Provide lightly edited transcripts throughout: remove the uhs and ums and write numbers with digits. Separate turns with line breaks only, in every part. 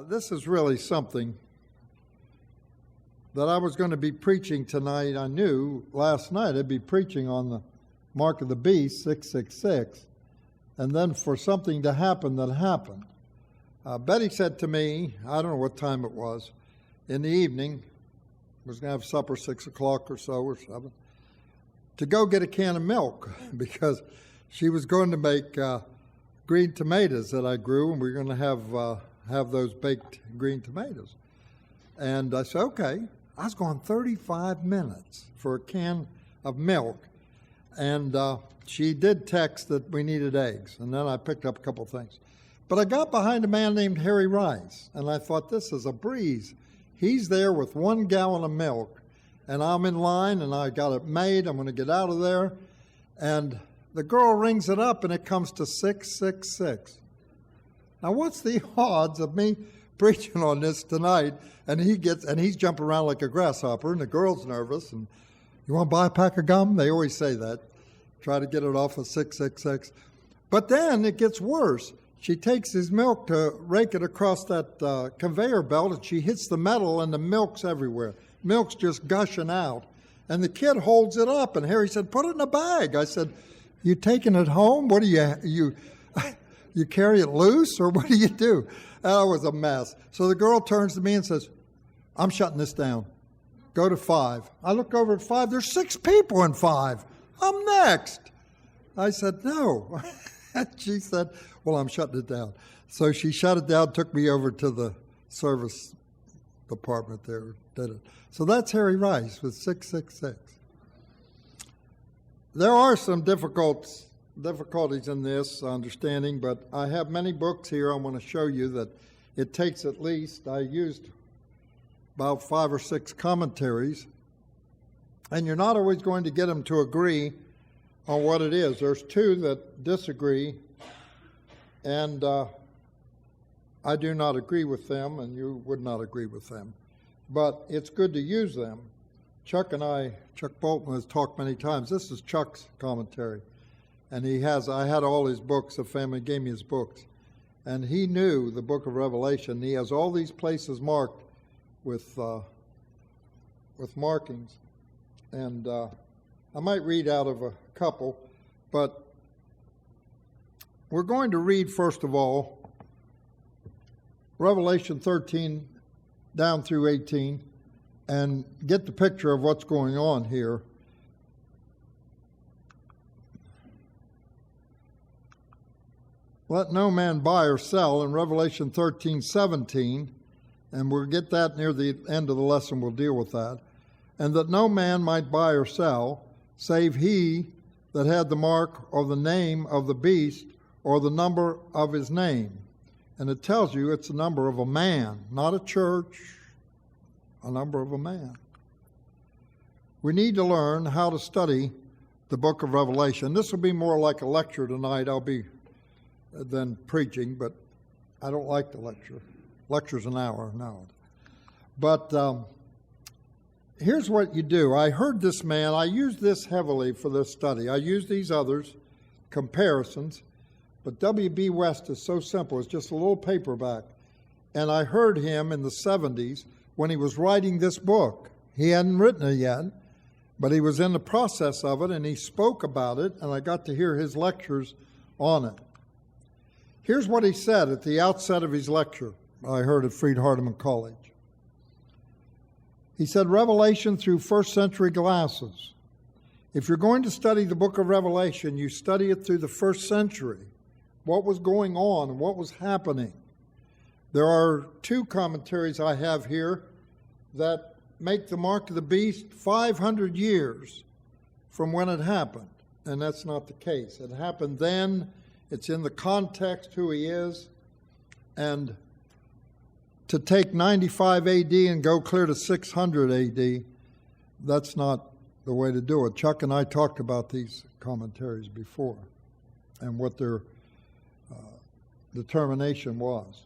This is really something that I was going to be preaching tonight. I knew last night I'd be preaching on the mark of the beast, 666, and then for something to happen that happened. Betty said to me, I don't know what time it was, in the evening, was going to have supper 6 o'clock or so or 7, to go get a can of milk because she was going to make green tomatoes that I grew, and we were going to have those baked green tomatoes. And I said, okay. I was going 35 minutes for a can of milk. And she did text that we needed eggs. And then I picked up a couple things. But I got behind a man named Harry Rice. And I thought, this is a breeze. He's there with 1 gallon of milk. And I'm in line, and I got it made. I'm going to get out of there. And the girl rings it up, and it comes to 666. Now, what's the odds of me preaching on this tonight, and he's jumping around like a grasshopper, and the girl's nervous, and you want to buy a pack of gum? They always say that. Try to get it off of 666. But then it gets worse. She takes his milk to rake it across that conveyor belt, and she hits the metal, and the milk's everywhere. Milk's just gushing out. And the kid holds it up, and Harry said, put it in a bag. I said, you taking it home? What do you carry it loose, or what do you do? That was a mess. So the girl turns to me and says, I'm shutting this down. Go to 5. I look over at 5. There's 6 people in 5. I'm next. I said, no. She said, well, I'm shutting it down. So she shut it down, took me over to the service department there, did it. So that's Harry Rice with 666. There are some difficulties in this understanding, but I have many books here. I want to show you that it takes at least, I used about 5 or 6 commentaries, and you're not always going to get them to agree on what it is. There's 2 that disagree, and I do not agree with them, and you would not agree with them. But it's good to use them. Chuck Bolton has talked many times. This is Chuck's commentary. And I had all his books, the family gave me his books. And he knew the book of Revelation. He has all these places marked with markings. And I might read out of a couple, but we're going to read, first of all, Revelation 13 down through 18, and get the picture of what's going on here. Let no man buy or sell in Revelation 13:17, and we'll get that near the end of the lesson, we'll deal with that. And that no man might buy or sell, save he that had the mark or the name of the beast or the number of his name. And it tells you it's the number of a man, not a church, a number of a man. We need to learn how to study the book of Revelation. This will be more like a lecture tonight. I'll be than preaching, but I don't like the lecture. Lecture's an hour, no. But here's what you do. I heard this man, I used this heavily for this study. I used these others, comparisons, but W.B. West is so simple. It's just a little paperback. And I heard him in the 70s when he was writing this book. He hadn't written it yet, but he was in the process of it, and he spoke about it, and I got to hear his lectures on it. Here's what he said at the outset of his lecture I heard at Freed-Hardeman College. He said, Revelation through first century glasses. If you're going to study the book of Revelation, you study it through the first century. What was going on and what was happening. There are 2 commentaries I have here that make the mark of the beast 500 years from when it happened. And that's not the case. It happened then. It's in the context who he is. And to take 95 AD and go clear to 600 AD, that's not the way to do it. Chuck and I talked about these commentaries before and what their determination was.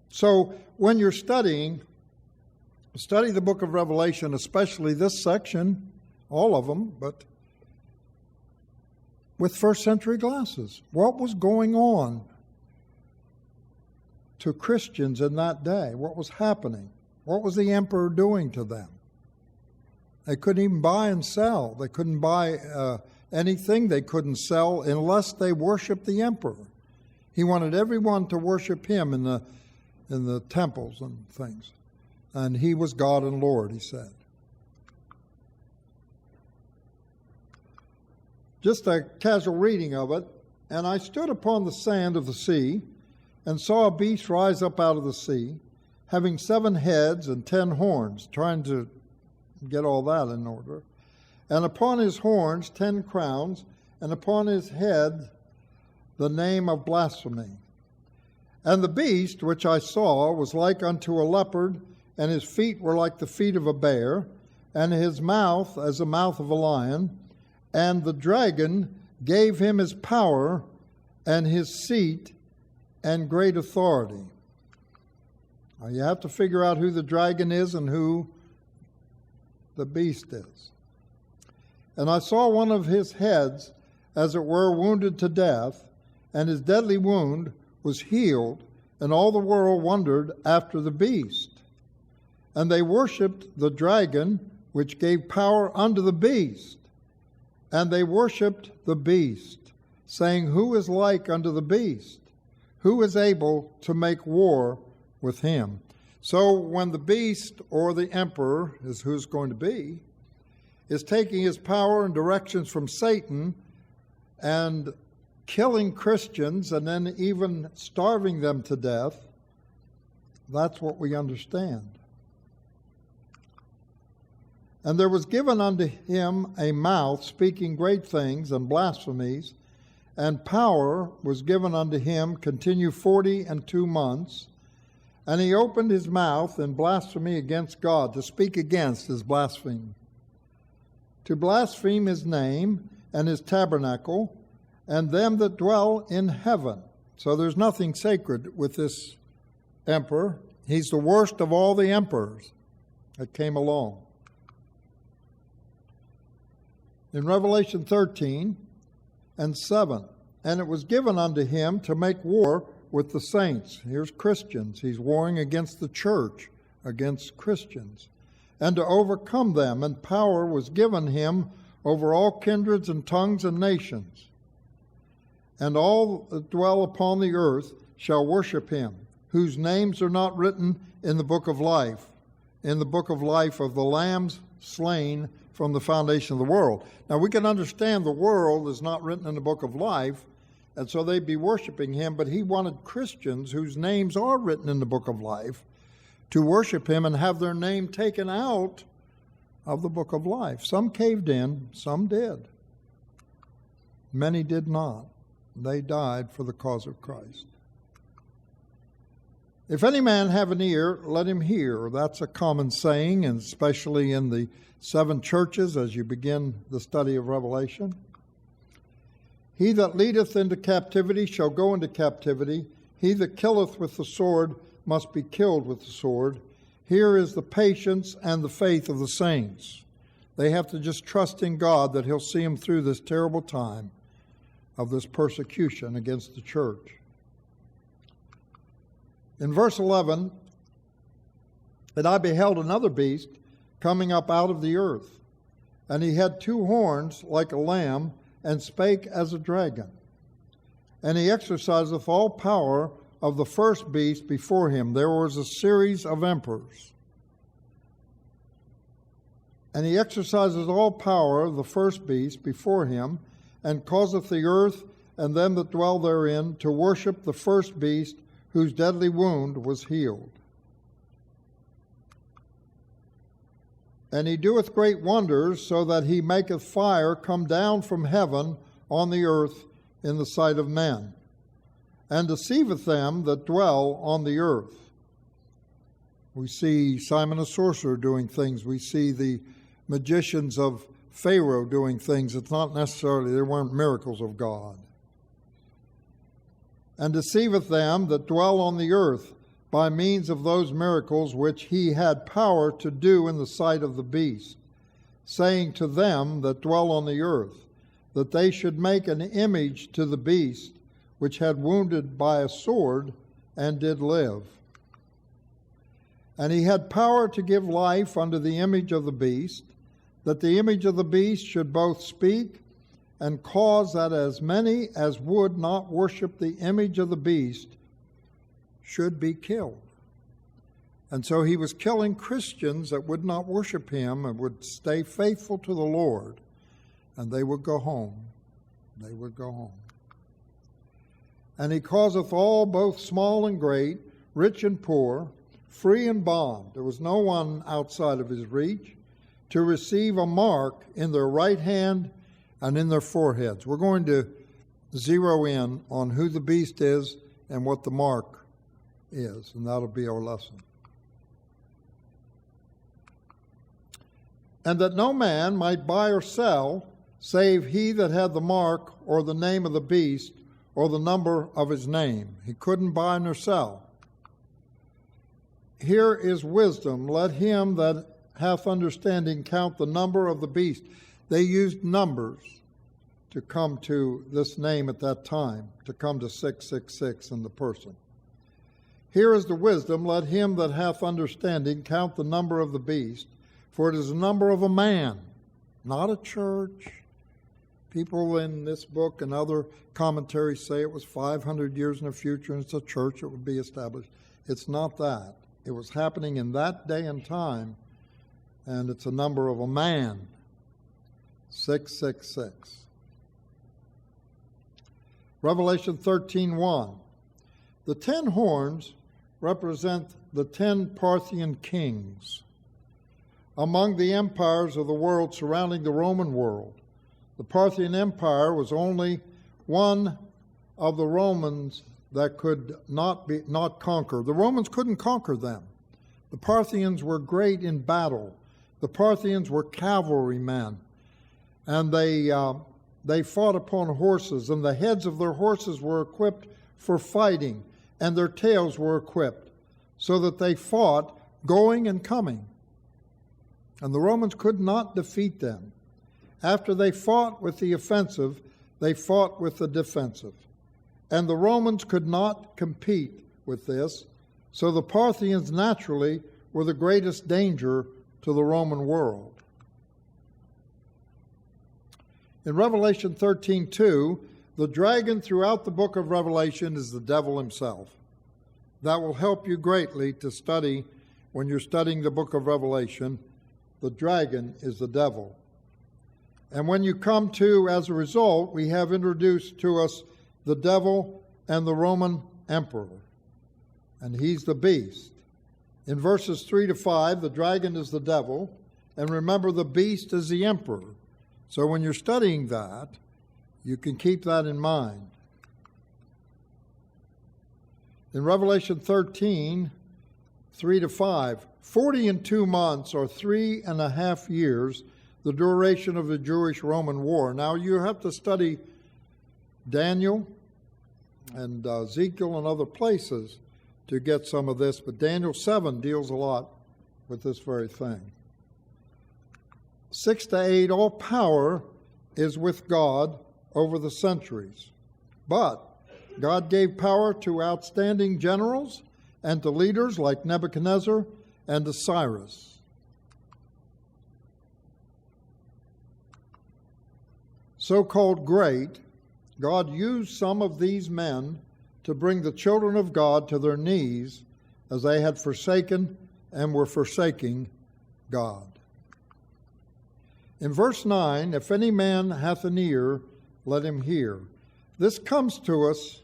So when you're study the book of Revelation, especially this section, all of them, but with first century glasses. What was going on? to Christians in that day. What was happening? What was the emperor doing to them? They couldn't even buy and sell. They couldn't buy anything. They couldn't sell unless they worshiped the emperor. He wanted everyone to worship him in the temples and things. And he was God and Lord, he said. Just a casual reading of it. And I stood upon the sand of the sea, and saw a beast rise up out of the sea, having 7 heads and 10 horns, trying to get all that in order. And upon his horns 10 crowns, and upon his head the name of blasphemy. And the beast which I saw was like unto a leopard, and his feet were like the feet of a bear, and his mouth as the mouth of a lion. And the dragon gave him his power and his seat and great authority. Now you have to figure out who the dragon is and who the beast is. And I saw one of his heads, as it were, wounded to death, and his deadly wound was healed, and all the world wondered after the beast. And they worshipped the dragon, which gave power unto the beast. And they worshipped the beast, saying, Who is like unto the beast? Who is able to make war with him? So when the beast, or the emperor, is who's going to be, is taking his power and directions from Satan and killing Christians and then even starving them to death, that's what we understand. And there was given unto him a mouth speaking great things and blasphemies, and power was given unto him continue 42 months. And he opened his mouth in blasphemy against God. To speak against is blaspheme. To blaspheme his name and his tabernacle, and them that dwell in heaven. So there's nothing sacred with this emperor. He's the worst of all the emperors that came along. In Revelation 13 and 7, and it was given unto him to make war with the saints. Here's Christians. He's warring against the church, against Christians, and to overcome them. And power was given him over all kindreds and tongues and nations. And all that dwell upon the earth shall worship him, whose names are not written in the book of life, in the book of life of the lambs slain from the foundation of the world. Now we can understand the world is not written in the book of life, and so they'd be worshiping him, but he wanted Christians whose names are written in the book of life to worship him and have their name taken out of the book of life. Some caved in, some did. Many did not. They died for the cause of Christ. If any man have an ear, let him hear. That's a common saying, and especially in the 7 churches as you begin the study of Revelation. He that leadeth into captivity shall go into captivity. He that killeth with the sword must be killed with the sword. Here is the patience and the faith of the saints. They have to just trust in God that he'll see them through this terrible time of this persecution against the church. In verse 11, and I beheld another beast coming up out of the earth, and he had 2 horns like a lamb, and spake as a dragon. And he exerciseth all power of the first beast before him. There was a series of emperors. And he exercises all power of the first beast before him, and causeth the earth and them that dwell therein to worship the first beast, whose deadly wound was healed. And he doeth great wonders, so that he maketh fire come down from heaven on the earth in the sight of men, and deceiveth them that dwell on the earth. We see Simon the sorcerer doing things. We see the magicians of Pharaoh doing things. It's not necessarily, they weren't miracles of God. And deceiveth them that dwell on the earth, by means of those miracles which he had power to do in the sight of the beast, saying to them that dwell on the earth, that they should make an image to the beast, which had wounded by a sword, and did live. And he had power to give life unto the image of the beast, that the image of the beast should both speak and cause that as many as would not worship the image of the beast should be killed. And so he was killing Christians that would not worship him and would stay faithful to the Lord, and they would go home. They would go home. And he causeth all, both small and great, rich and poor, free and bond, there was no one outside of his reach, to receive a mark in their right hand and in their foreheads. We're going to zero in on who the beast is and what the mark is, and that'll be our lesson. And that no man might buy or sell, save he that had the mark or the name of the beast or the number of his name. He couldn't buy nor sell. Here is wisdom. Let him that hath understanding count the number of the beast. They used numbers to come to this name at that time, to come to 666 in the person. Here is the wisdom. Let him that hath understanding count the number of the beast, for it is the number of a man, not a church. People in this book and other commentaries say it was 500 years in the future and it's a church that would be established. It's not that. It was happening in that day and time, and it's a number of a man, 666. Revelation 13:1. The 10 horns represent the 10 Parthian kings among the empires of the world surrounding the Roman world. The Parthian Empire was only one of the Romans that could not conquer. The Romans couldn't conquer them. The Parthians were great in battle. The Parthians were cavalrymen, and they fought upon horses, and the heads of their horses were equipped for fighting, and their tails were equipped, so that they fought going and coming. And the Romans could not defeat them. After they fought with the offensive, they fought with the defensive. And the Romans could not compete with this, so the Parthians naturally were the greatest danger to the Roman world. In Revelation 13:2, the dragon throughout the book of Revelation is the devil himself. That will help you greatly to study when you're studying the book of Revelation. The dragon is the devil. And when you come to, as a result, we have introduced to us the devil and the Roman emperor. And he's the beast. In verses 3-5, the dragon is the devil. And remember, the beast is the emperor. So when you're studying that, you can keep that in mind. In Revelation 13, 3-5, 42 months or 3.5 years, the duration of the Jewish-Roman war. Now you have to study Daniel and Ezekiel and other places to get some of this, but Daniel 7 deals a lot with this very thing. 6-8, all power is with God over the centuries. But God gave power to outstanding generals and to leaders like Nebuchadnezzar and to Cyrus. So-called great, God used some of these men to bring the children of God to their knees as they had forsaken and were forsaking God. In verse 9, if any man hath an ear, let him hear. This comes to us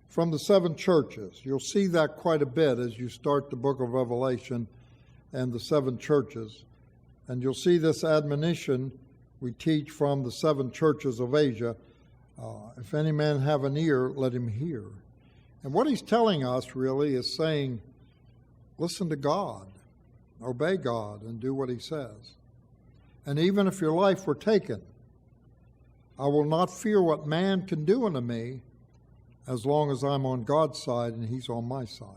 from the 7 churches. You'll see that quite a bit as you start the book of Revelation and the 7 churches. And you'll see this admonition we teach from the 7 churches of Asia. If any man have an ear, let him hear. And what he's telling us really is saying, listen to God, obey God, and do what he says. And even if your life were taken, I will not fear what man can do unto me as long as I'm on God's side and he's on my side.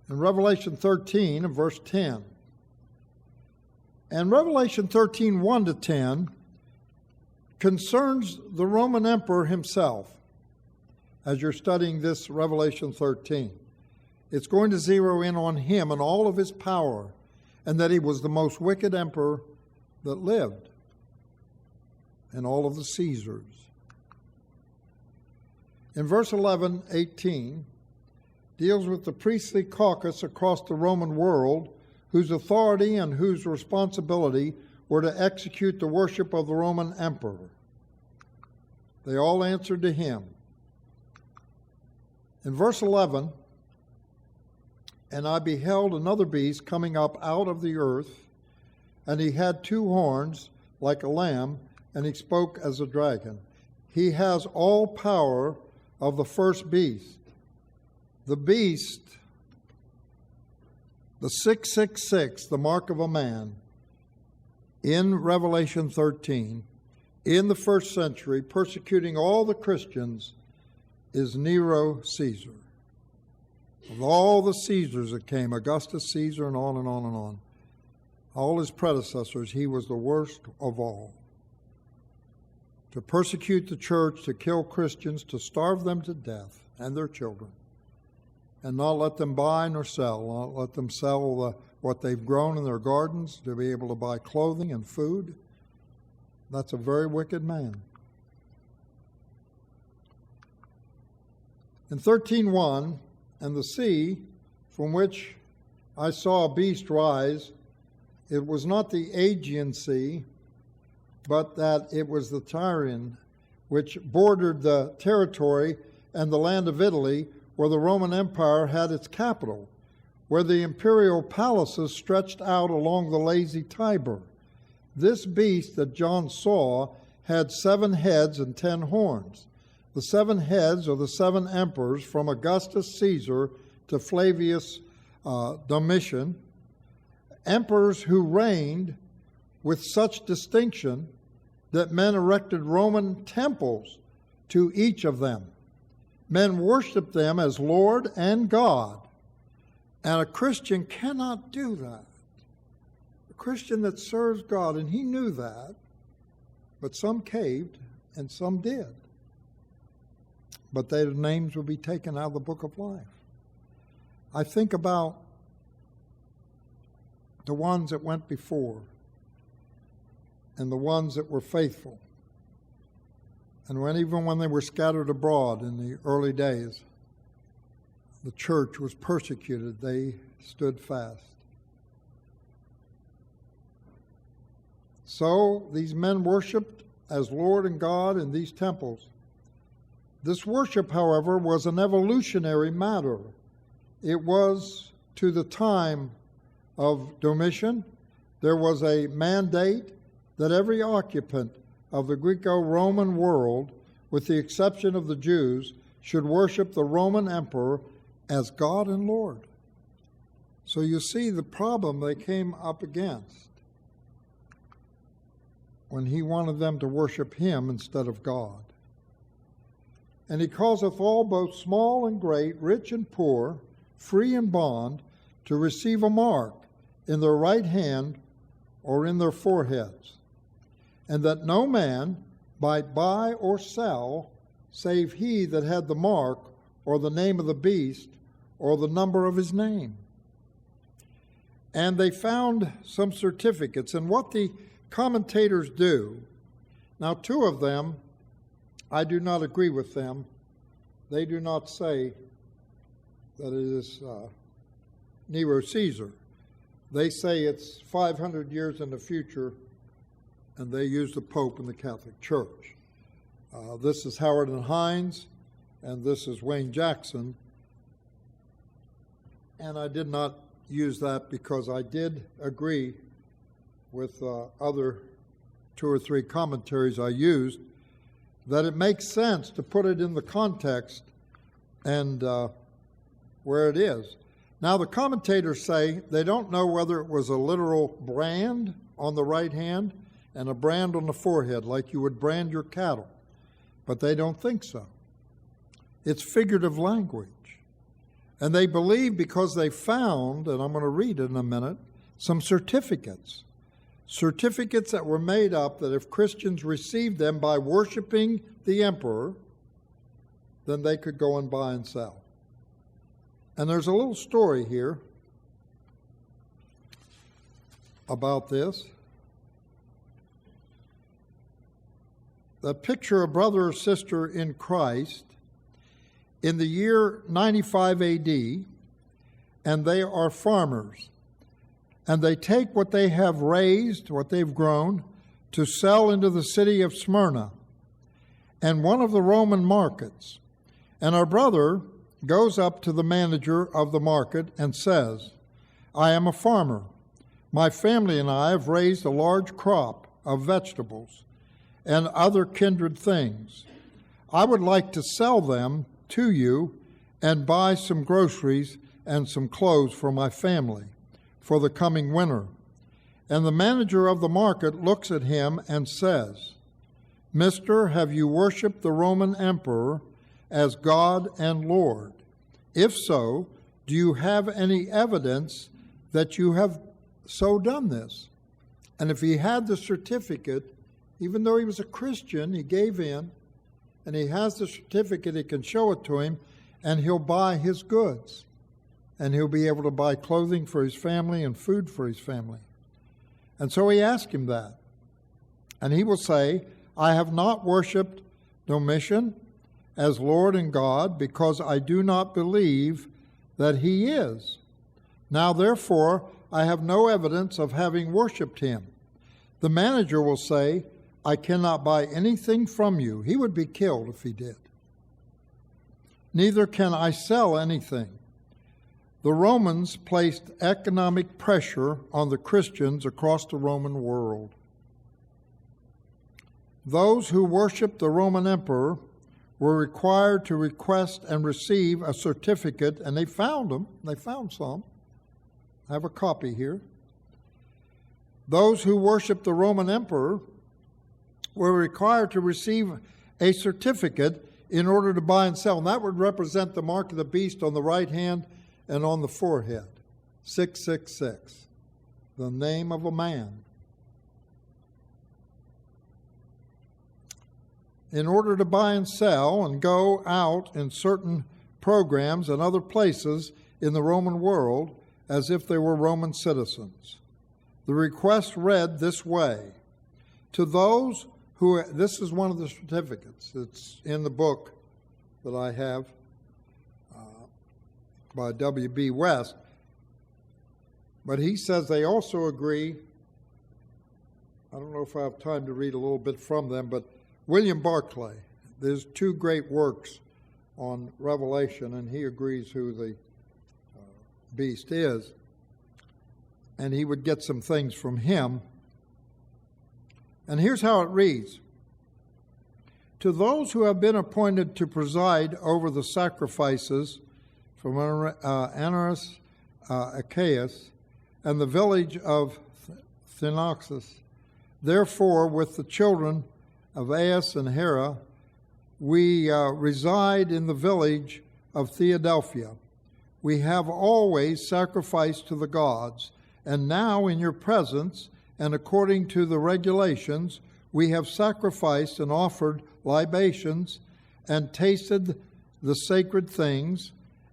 In Revelation 13, and verse 10, and Revelation 13, 1-10, concerns the Roman emperor himself. as you're studying this Revelation 13. It's going to zero in on him and all of his power, and that he was the most wicked emperor that lived, and all of the Caesars. In verse 11:18, deals with the priestly caucus across the Roman world, whose authority and whose responsibility were to execute the worship of the Roman emperor. They all answered to him. In verse 11, and I beheld another beast coming up out of the earth, and he had 2 horns like a lamb, and he spoke as a dragon. He has all power of the first beast. The beast, the 666, the mark of a man, in Revelation 13, in the first century, persecuting all the Christians, is Nero Caesar. Of all the Caesars that came, Augustus Caesar and on and on and on, all his predecessors, he was the worst of all. To persecute the church, to kill Christians, to starve them to death and their children, and not let them buy nor sell, not let them sell what they've grown in their gardens to be able to buy clothing and food. That's a very wicked man. In 13:1, and the sea from which I saw a beast rise, it was not the Aegean Sea, but that it was the Tyrian, which bordered the territory and the land of Italy, where the Roman Empire had its capital, where the imperial palaces stretched out along the lazy Tiber. This beast that John saw had 7 heads and 10 horns. The 7 heads are the 7 emperors, from Augustus Caesar to Flavius Domitian, emperors who reigned with such distinction that men erected Roman temples to each of them. Men worshiped them as Lord and God. And a Christian cannot do that. A Christian that serves God, and he knew that, but some caved and some did. But their names will be taken out of the book of life. I think about the ones that went before and the ones that were faithful. And even when they were scattered abroad in the early days, the church was persecuted, they stood fast. So these men worshiped as Lord and God in these temples. This worship, however, was an evolutionary matter. It was to the time of Domitian. There was a mandate that every occupant of the Greco-Roman world, with the exception of the Jews, should worship the Roman emperor as God and Lord. So you see the problem they came up against when he wanted them to worship him instead of God. And he causeth all, both small and great, rich and poor, free and bond, to receive a mark in their right hand or in their foreheads, and that no man might buy or sell, save he that had the mark, or the name of the beast, or the number of his name. And they found some certificates, and what the commentators do, now 2 of them, I do not agree with them. They do not say that it is Nero Caesar. They say it's 500 years in the future, and they use the Pope in the Catholic Church. This is Howard and Hines, and this is Wayne Jackson. And I did not use that because I did agree with other 2 or 3 commentaries I used that it makes sense to put it in the context and where it is. Now, the commentators say they don't know whether it was a literal brand on the right hand and a brand on the forehead, like you would brand your cattle, but they don't think so. It's figurative language. And they believe because they found, and I'm going to read it in a minute, some certificates. Certificates that were made up that if Christians received them by worshiping the emperor, then they could go and buy and sell. And there's a little story here about this. That picture a brother or sister in Christ in the year 95 AD, and they are farmers. And they take what they have raised, what they've grown, to sell into the city of Smyrna and one of the Roman markets. And our brother goes up to the manager of the market and says, I am a farmer. My family and I have raised a large crop of vegetables and other kindred things. I would like to sell them to you and buy some groceries and some clothes for my family for the coming winter. And the manager of the market looks at him and says, Mister, have you worshipped the Roman emperor as God and Lord? If so, do you have any evidence that you have so done this? And if he had the certificate, even though he was a Christian, he gave in, and he has the certificate, he can show it to him, and he'll buy his goods. And he'll be able to buy clothing for his family and food for his family. And so he asked him that. And he will say, I have not worshipped Domitian as Lord and God, because I do not believe that he is. Now therefore, I have no evidence of having worshipped him. The manager will say, I cannot buy anything from you. He would be killed if he did. Neither can I sell anything. The Romans placed economic pressure on the Christians across the Roman world. Those who worshiped the Roman emperor were required to request and receive a certificate, and they found them. They found some. I have a copy here. Those who worshiped the Roman emperor were required to receive a certificate in order to buy and sell. And that would represent the mark of the beast on the right hand and on the forehead. 666, the name of a man. In order to buy and sell and go out in certain programs and other places in the Roman world as if they were Roman citizens. The request read this way: to those who, this is one of the certificates, it's in the book that I have by W.B. West, but he says they also agree, I don't know if I have time to read a little bit from them, but William Barclay, there's two great works on Revelation, and he agrees who the beast is, and he would get some things from him. And here's how it reads: to those who have been appointed to preside over the sacrifices from Anarus Achaeus and the village of Thenoxus, therefore with the children of Aes and Hera, we reside in the village of Theodelphia. We have always sacrificed to the gods, and now in your presence, and according to the regulations, we have sacrificed and offered libations and tasted the sacred things,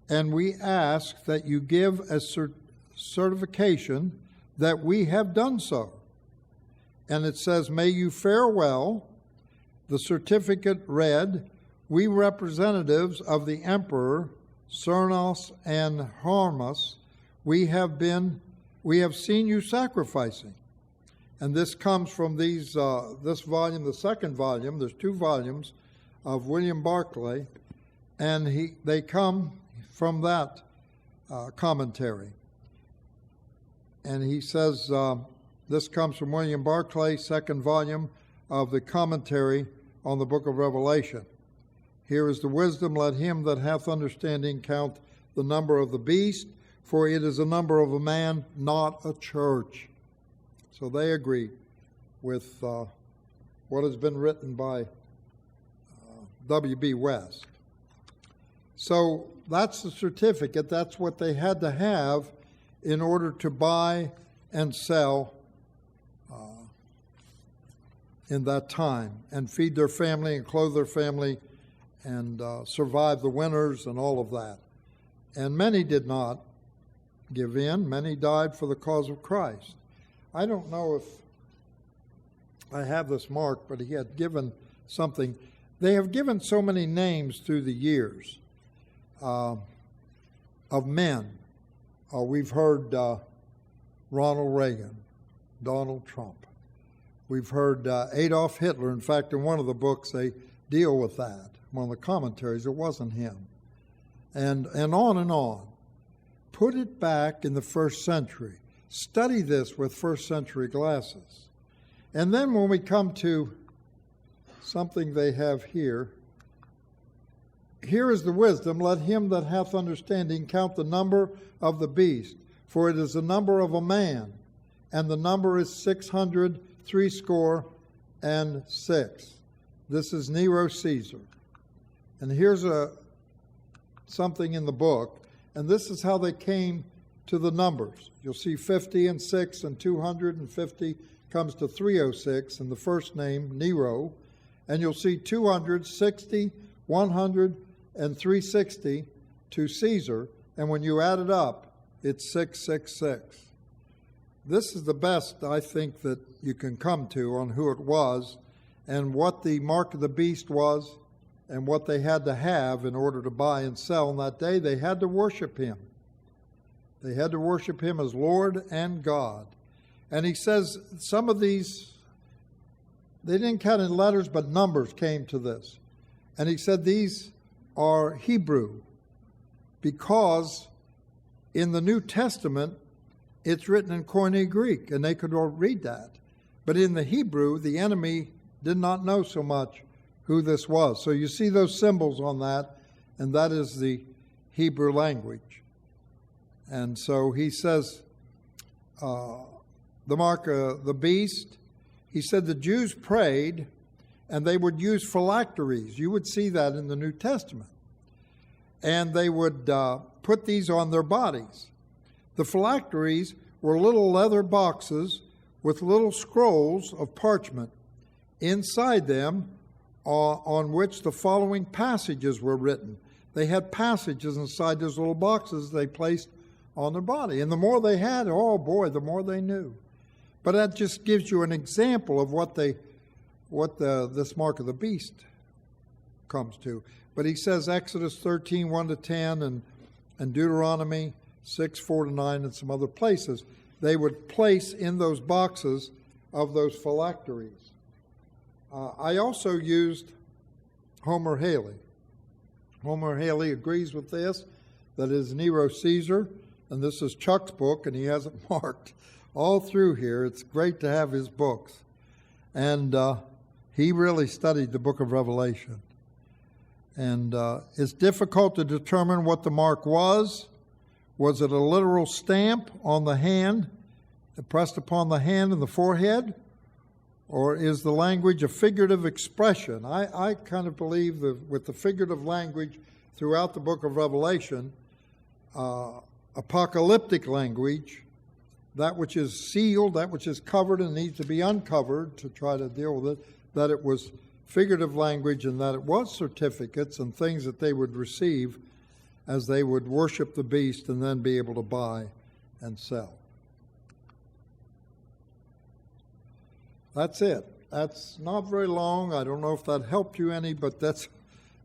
and we ask that you give a certification that we have done so. And it says, may you fare well. The certificate read, we representatives of the emperor, Cernos and Hermas, we have seen you sacrificing. And this comes from this volume, the second volume. There's two volumes of William Barclay, and they come from that commentary. And he says, this comes from William Barclay, second volume of the commentary on the book of Revelation. Here is the wisdom: let him that hath understanding count the number of the beast, for it is the number of a man, not a church. So they agree with what has been written by W.B. West. So that's the certificate. That's what they had to have in order to buy and sell in that time, and feed their family and clothe their family and survive the winters and all of that. And many did not give in. Many died for the cause of Christ. I don't know if I have this marked, but he had given something. They have given so many names through the years of men. We've heard Ronald Reagan, Donald Trump. We've heard Adolf Hitler. In fact, in one of the books, they deal with that. One of the commentaries, it wasn't him. And on and on. Put it back in the first century. Study this with first century glasses. And then when we come to something they have here, here is the wisdom, let him that hath understanding count the number of the beast, for it is the number of a man, and the number is 666. This is Nero Caesar. And here's something in the book, and this is how they came to the numbers. You'll see 50 and 6 and 250 comes to 306 in the first name, Nero, and you'll see 260, 100, and 360 to Caesar, and when you add it up, it's 666. This is the best, I think, that you can come to on who it was and what the mark of the beast was and what they had to have in order to buy and sell on that day. They had to worship him. They had to worship him as Lord and God. And he says some of these, they didn't count in letters, but numbers came to this. And he said these are Hebrew because in the New Testament, it's written in Koine Greek, and they could all read that. But in the Hebrew, the enemy did not know so much who this was. So you see those symbols on that, and that is the Hebrew language. And so he says, the mark of the beast, he said the Jews prayed, and they would use phylacteries. You would see that in the New Testament. And they would put these on their bodies. The phylacteries were little leather boxes with little scrolls of parchment inside them on which the following passages were written. They had passages inside those little boxes they placed on their body. And the more they had, oh boy, the more they knew. But that just gives you an example of what this mark of the beast comes to. But he says Exodus 13, 1-10, and Deuteronomy 6, 4-9, and some other places, they would place in those boxes of those phylacteries. I also used Homer Haley. Homer Haley agrees with this, that is Nero Caesar, and this is Chuck's book, and he has it marked all through here. It's great to have his books. And he really studied the book of Revelation. And it's difficult to determine what the mark was. Was it a literal stamp on the hand, pressed upon the hand and the forehead? Or is the language a figurative expression? I kind of believe that with the figurative language throughout the book of Revelation, apocalyptic language, that which is sealed, that which is covered and needs to be uncovered to try to deal with it, that it was figurative language and that it was certificates and things that they would receive as they would worship the beast and then be able to buy and sell. That's it. That's not very long. I don't know if that helped you any, but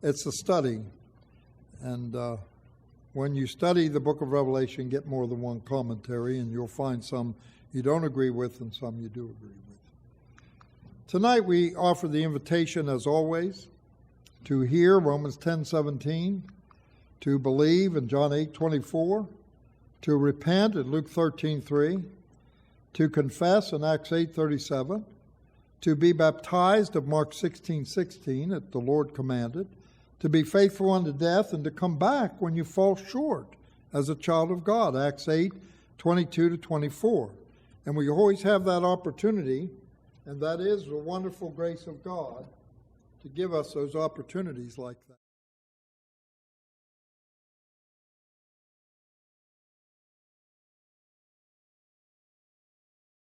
it's a study. And when you study the book of Revelation, get more than one commentary, and you'll find some you don't agree with and some you do agree with. Tonight we offer the invitation, as always, to hear Romans 10:17, to believe in John 8:24, to repent in Luke 13:3, to confess in Acts 8:37, to be baptized of Mark 16:16 that the Lord commanded, to be faithful unto death, and to come back when you fall short as a child of God, Acts 8:22-24. And we always have that opportunity, and that is the wonderful grace of God to give us those opportunities like that.